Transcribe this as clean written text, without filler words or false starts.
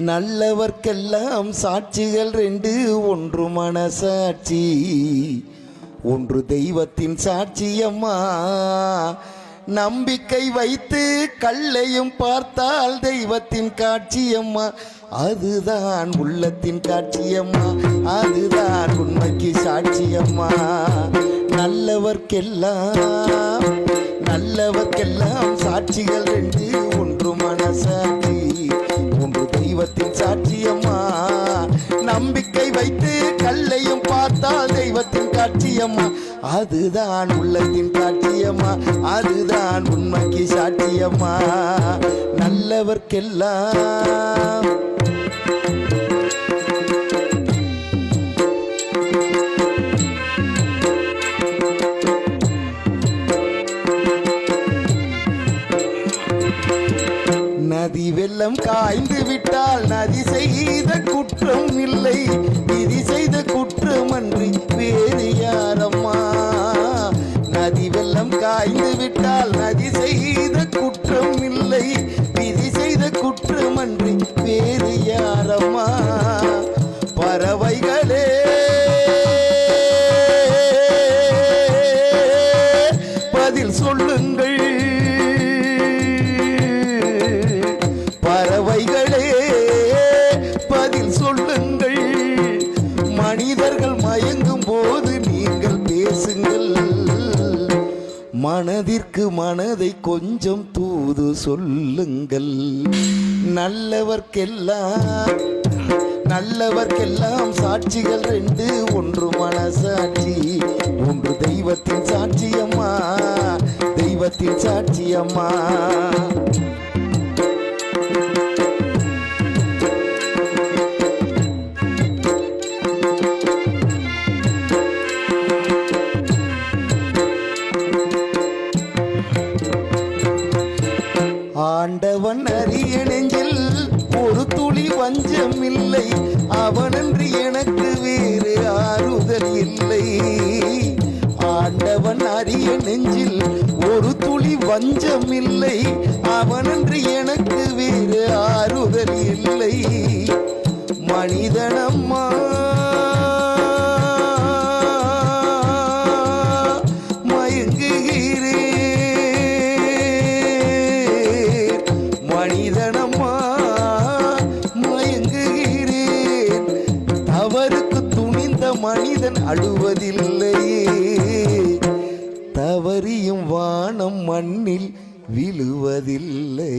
நல்லவர்க்கெல்லாம் சாட்சிகள் ரெண்டு, ஒன்று மனசாட்சி, ஒன்று தெய்வத்தின் சாட்சியம்மா. நம்பிக்கை வைத்து கல்லையும் பார்த்தால் தெய்வத்தின் காட்சியம்மா. அதுதான் உள்ளத்தின் காட்சியம்மா, அதுதான் உண்மைக்கு சாட்சியம்மா. நல்லவர்க்கெல்லாம் சாட்சிகள் ரெண்டு, ஒன்று மனசாட்சி, ஒன்று தெய்வத்தின் சாட்சியம்மா. நம்பிக்கை வைத்து கல்லையும் பார்த்தால் தெய்வத்தின் காட்சியம்மா. அதுதான் உள்ளத்தின் காட்சியம்மா, அதுதான் உண்மைக்கு சாட்சியம்மா. நல்லவர்க்கெல்லாம் நதி வெள்ளம் காய்ந்து விட்டால் நதி செய்த குற்றம் இல்லை, விதி செய்த குற்றம் அன்றி வேறு யாரம்மா. நதி வெள்ளம் காய்ந்து விட்டால் நதி செய்த குற்றம் இல்லை, விதி செய்த குற்றம் அன்றி வேறு யாரம்மா. பறவைகளே பதில் சொல்லுங்கள், பறவைகளே பதில் சொல்லுங்கள். மனிதர்கள் மயங்கும் போது நீங்கள் பேசுங்கள், மனதிற்கு மனதை கொஞ்சம் தூது சொல்லுங்கள். நல்லவர்க்கெல்லாம் சாட்சிகள் ரெண்டு, ஒன்று மனசாட்சி, ஒன்று தெய்வத்தின் சாட்சியம்மா, தெய்வத்தின் சாட்சியம்மா. ஆண்டவன் அறிய நெஞ்சில் ஒரு துளி வஞ்சம் இல்லை, அவனன்றி எனக்கு வேறு ஆறுதல் இல்லை. ஆண்டவன் அறிய நெஞ்சில் ஒரு துளி வஞ்சம் இல்லை, அவனன்றி எனக்கு வேறு ஆறுதல் இல்லை. மனிதனம்மா மனிதனம்மா மயங்குகிறேன், தவறுக்கு துணிந்த மனிதன் அழுவதில்லையே, தவறியும் வானம் மண்ணில் விழுவதில்லை.